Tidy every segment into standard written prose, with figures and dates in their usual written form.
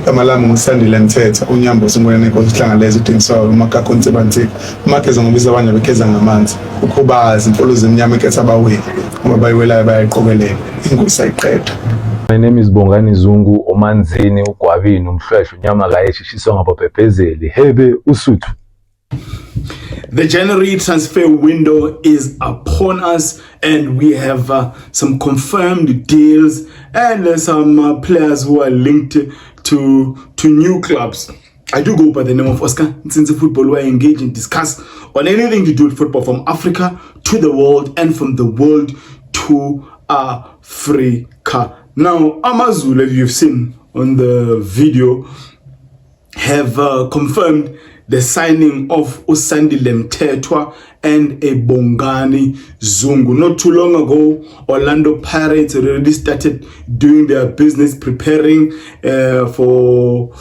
Amalami ngisandile Mthetha unyambo singwena nekosihlangalezo udingiswayo uMakakhonze Bantsika umakeza ngobiza abanye bekheza ngamanzi ukhubazi imfolo zemnyama eketha abaweli uma bayiwelayo bayayiqokelela inkosi ayiqeda. My name is Bongani Zungu, omanzini ugwabini umhlweshu unyama kayeshishiswa ngababhebhezeli hebe Usuthu. The January transfer window is upon us, and we have some confirmed deals and some players who are linked to new clubs. I do go by the name of Oscar. Since football, we engage and discuss on anything to do with football, from Africa to the world and from the world to Africa. Now, AmaZulu, as you've seen on the video, have confirmed the signing of Usandile Mthethwa and a Bongani Zungu. Not too long ago, Orlando Pirates already started doing their business, preparing for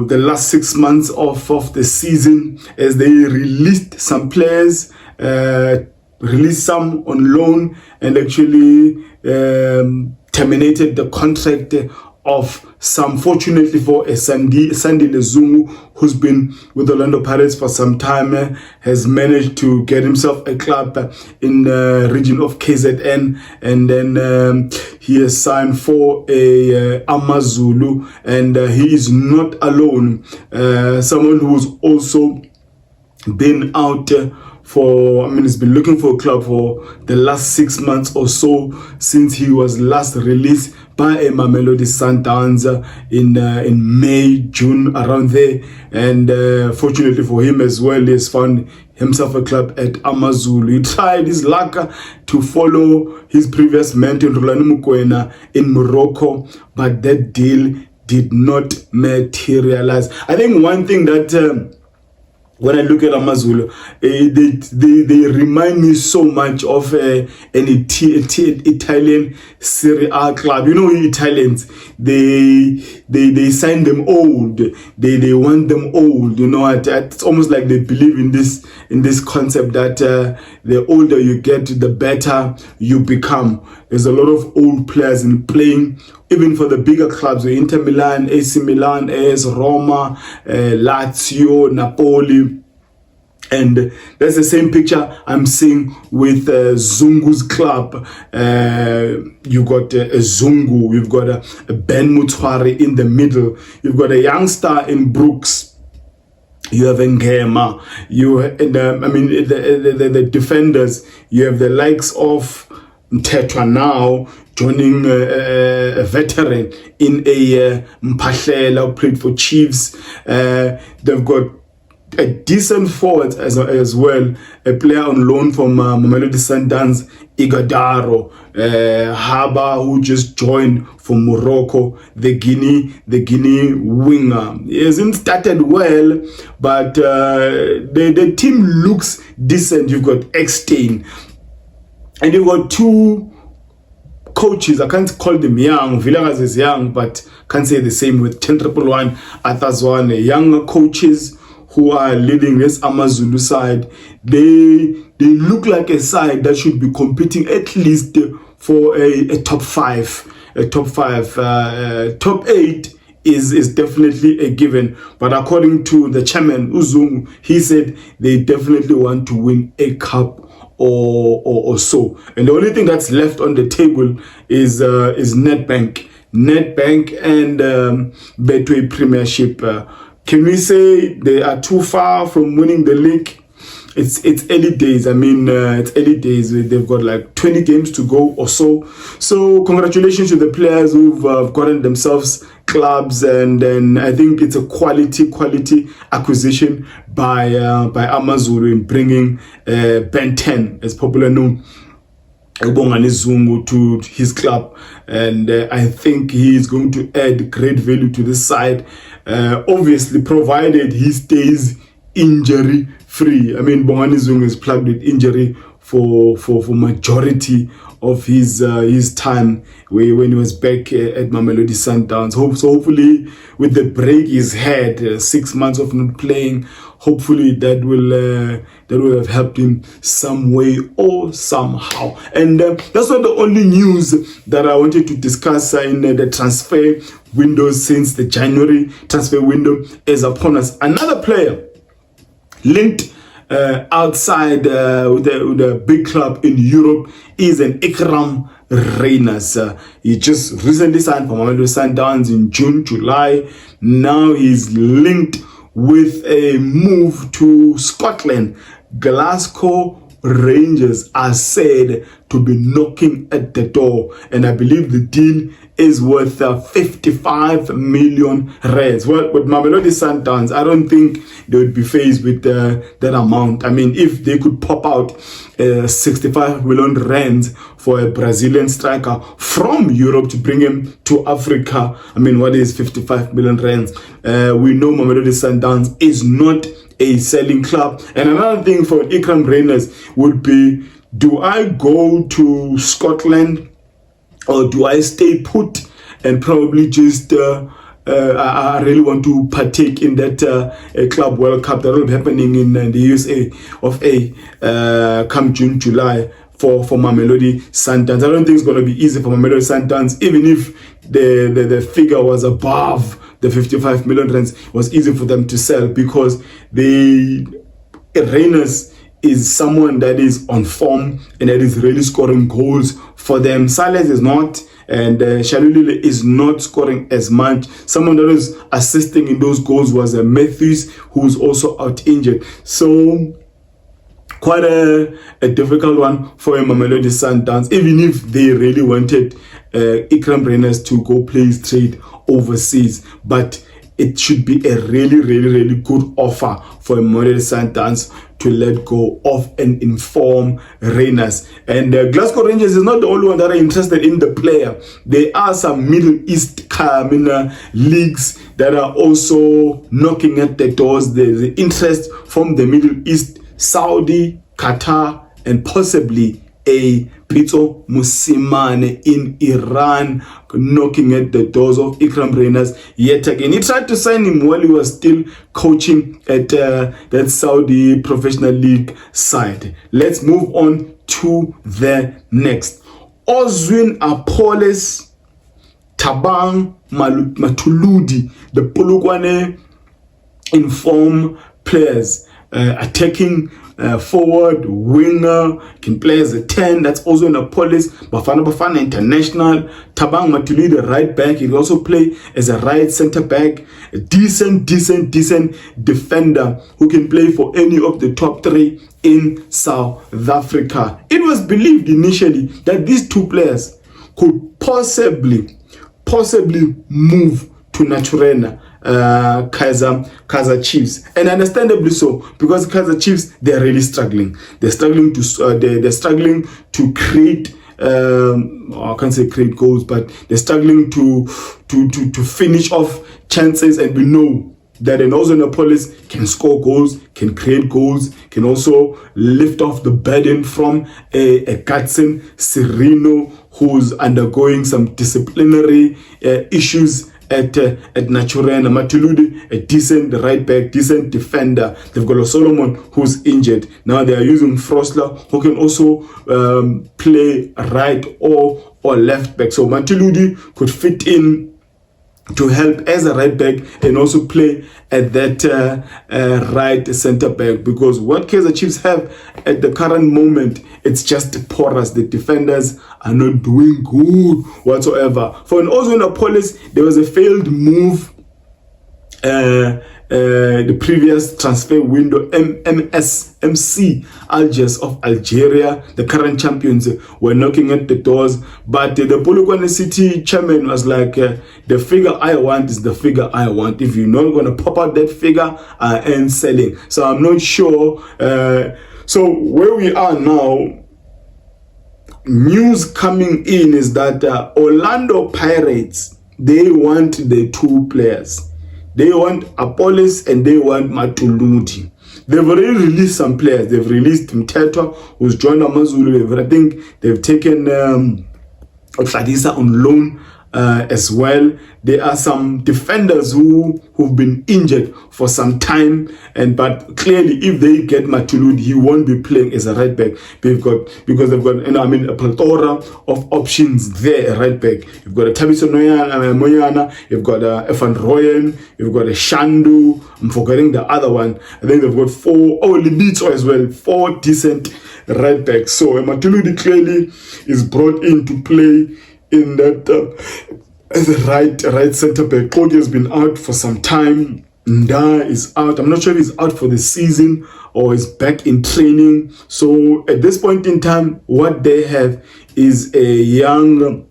the last 6 months of the season, as they released some players, released some on loan, and actually terminated the contract of some. Fortunately for Usandile Zungu, who's been with the Orlando Pirates for some time, has managed to get himself a club in the region of KZN, and then he has signed for a AmaZulu, and he is not alone. Someone who's also been out he's been looking for a club for the last 6 months or so, since he was last released by a Mamelodi Sundowns in May, June, around there. And fortunately for him as well, he has found himself a club at AmaZulu. He tried his luck to follow his previous mentor, Rulani Mokwena, in Morocco, but that deal did not materialize. I think one thing that when I look at AmaZulu, they remind me so much of an Italian Serie A club. You know, Italians, they sign them old. They want them old. You know, it's almost like they believe in this concept that the older you get, the better you become. There's a lot of old players in playing, even for the bigger clubs, Inter Milan, AC Milan, AS Roma, Lazio, Napoli. And that's the same picture I'm seeing with Zungu's club. You got a Zungu, you've got a Ben Mutwari in the middle, you've got a youngster in Brooks, you have Ngema, the defenders, you have the likes of Mthethwa now joining a veteran in a Mpahlela who played for Chiefs. They've got a decent forward as well, a player on loan from Mamelodi Sundowns, Igadaro, Haba, who just joined from Morocco, the Guinea winger. He hasn't started well, but the team looks decent. You've got Eckstein, and you've got two coaches. I can't call them young. Villagas is young, but can't say the same with 10-111, Athazwane. Younger coaches who are leading this AmaZulu side. They look like a side that should be competing at least for a top 5. Top 8 is definitely a given. But according to the chairman, Uzungu, he said they definitely want to win a cup or so. And the only thing that's left on the table is Nedbank and Betway Premiership. Can we say they are too far from winning the league? It's early days. It's early days. They've got like 20 games to go or so. So congratulations to the players who've gotten themselves clubs, and then I think it's a quality acquisition by AmaZulu in bringing Ben 10, as popular known, Bongani Zungu, to his club, and I think he is going to add great value to this side, obviously provided he stays injury free. Bongani Zungu is plagued with injury for majority of his time when he was back at Mamelodi Sundowns. So hopefully with the break he's had, 6 months of not playing, hopefully that will have helped him some way or somehow. And that's not the only news that I wanted to discuss in the transfer window, since the January transfer window is upon us. Another player linked outside with a big club in Europe is an Ikram Reyners. He just recently signed for Mamelodi Sundowns in June, July. Now he's linked with a move to Scotland. Glasgow Rangers are said to be knocking at the door, and I believe the deal is worth 55 million rands. Well, with Mamelodi Sundowns, I don't think they would be faced with that amount. I mean, if they could pop out 65 million rands for a Brazilian striker from Europe to bring him to Africa, I mean, what is 55 million rands? We know Mamelodi Sundowns is not a selling club. And another thing for Ikram Reyners would be, do I go to Scotland or do I stay put and probably just I really want to partake in that Club World Cup that will be happening in the USA of A come June, July for Mamelodi Sundowns. I don't think it's going to be easy for Mamelodi Sundowns, even if the figure was above the 55 million rands. It was easy for them to sell, because the Reyners is someone that is on form and that is really scoring goals for them. Salas is not, and Shalulile is not scoring as much. Someone that is assisting in those goals was Matthews, who's also out injured. So quite a difficult one for Mamelodi Sundowns, even if they really wanted Ikram Reyners to go play straight overseas. But it should be a really good offer for Mamelodi Sundowns to let go of and inform Reyners. And Glasgow Rangers is not the only one that are interested in the player. There are some Middle East leagues that are also knocking at the doors. There's interest from the Middle East, Saudi, Qatar, and possibly a Pito Musimane in Iran knocking at the doors of Ikram Reyners yet again. He tried to sign him while he was still coaching at that Saudi professional league side. Let's move on to the next. Oswin, Appollis, Tabang, Matuludi, the Polokwane inform players, attacking forward, winger, can play as a 10. That's also in Appollis. Bafana Bafana international. Tabang Matuli, the right back. He can also play as a right center back. A decent defender who can play for any of the top 3 in South Africa. It was believed initially that these two players could possibly move to Naturena, Kaizer Chiefs, and understandably so, because Kaizer Chiefs, they're really struggling. They're struggling to create. I can't say create goals, but they're struggling to finish off chances, and we know that an Appollis can score goals, can create goals, can also lift off the burden from a Gatson Serino, who's undergoing some disciplinary issues at Naturena. Matuludi, a decent right back, decent defender. They've got a Solomon who's injured. Now they are using Frosler, who can also play right or left back. So Matuludi could fit in to help as a right back and also play at that right center back, because what Kaizer Chiefs have at the current moment, it's just porous. The defenders are not doing good whatsoever. For an Oswin Appollis, there was a failed move the previous transfer window. MC Algiers of Algeria, the current champions, were knocking at the doors, but the Polokwane City chairman was like, the figure I want is the figure I want. If you're not going to pop out that figure, I ain't selling. So I'm not sure. So where we are now, news coming in is that Orlando Pirates, they want the 2 players. They want Appollis and they want Matuludi. They've already released some players. They've released Mteto, who's joined AmaZulu. I think they've taken Fadisa on loan as well. There are some defenders who've been injured for some time, but clearly if they get Mamelodi, he won't be playing as a right back. Because they've got a plethora of options there at right back. You've got a Thabiso Moyana, you've got a Efan Royen, you've got a Shandu. I'm forgetting the other one. I think they've got Libito as well. 4 decent right backs. So Mamelodi clearly is brought in to play in that as a right centre back. Kodi has been out for some time. Nda is out. I'm not sure if he's out for the season or is back in training. So at this point in time, what they have is a young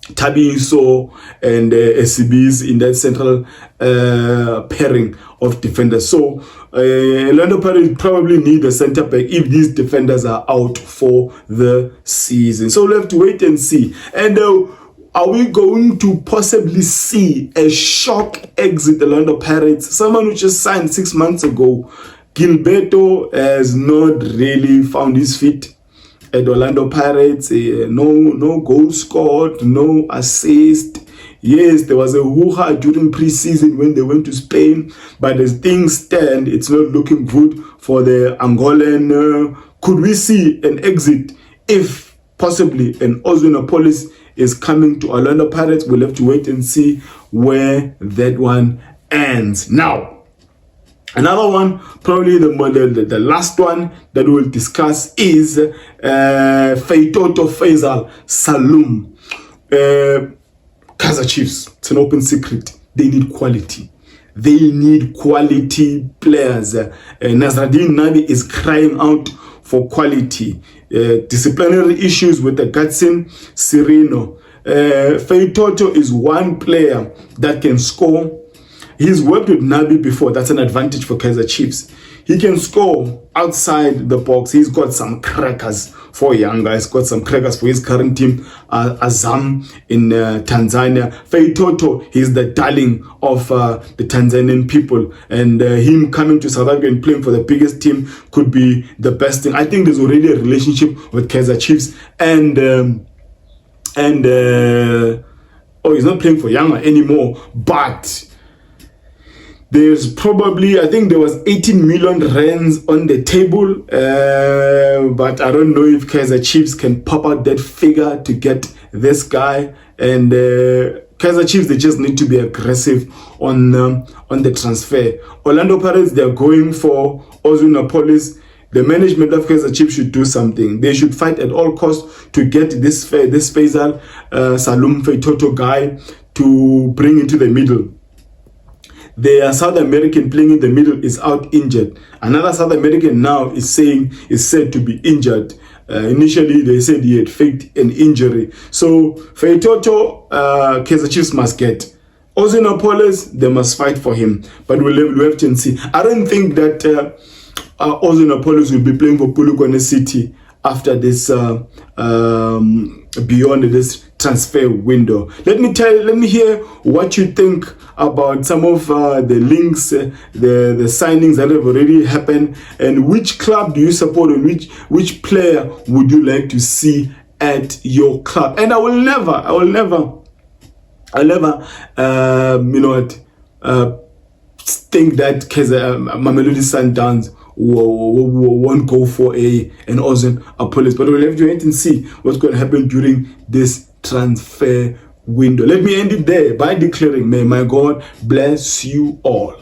Thabiso and SCBs in that central pairing of defenders. So Orlando Pirates probably need a centre back if these defenders are out for the season. So we'll have to wait and see. And are we going to possibly see a shock exit Orlando Pirates? Someone who just signed 6 months ago. Gilberto has not really found his feet at Orlando Pirates. No goal scored, no assist. Yes, there was a hoo-ha during pre-season when they went to Spain, but as things stand, it's not looking good for the Angolan. Could we see an exit if possibly an Oswin Appollis is coming to Orlando Pirates? We'll have to wait and see where that one ends. Now, another one, probably the last one that we'll discuss is Feitoto Faisal Salum. Kaizer Chiefs, it's an open secret. They need quality. They need quality players. Nasruddin Nabi is crying out for quality. Disciplinary issues with the Gatsin Sirino. Feitoto is one player that can score. He's worked with Nabi before. That's an advantage for Kaizer Chiefs. He can score outside the box. He's got some crackers for young guys. Got some crackers for his current team, Azam in Tanzania. Feitoto, he's the darling of the Tanzanian people. And him coming to South Africa and playing for the biggest team could be the best thing. I think there's already a relationship with Kaizer Chiefs. He's not playing for Yanga anymore. But there's probably, I think there was 18 million rands on the table, but I don't know if Kaizer Chiefs can pop out that figure to get this guy. And Kaizer Chiefs, they just need to be aggressive on the transfer. Orlando Pirates, they're going for Oswin Appollis. The management of Kaizer Chiefs should do something. They should fight at all costs to get this Faisal Salum Feitoto guy to bring into the middle. The South American playing in the middle is out injured. Another South American now is said to be injured. Initially, they said he had faked an injury. So, Feitoto, Kaizer Chiefs must get. Oswin Appollis, they must fight for him. But we'll have to see. I don't think that Oswin Appollis will be playing for Polokwane City after this, beyond this transfer window. Let me hear what you think about some of the links, the signings that have already happened, and which club do you support, and which player would you like to see at your club. And I will never think that Mamelodi Sundowns won't go for an Oswin Appollis, but we'll have to wait and see what's going to happen during this transfer window. Let me end it there by declaring, may my God bless you all.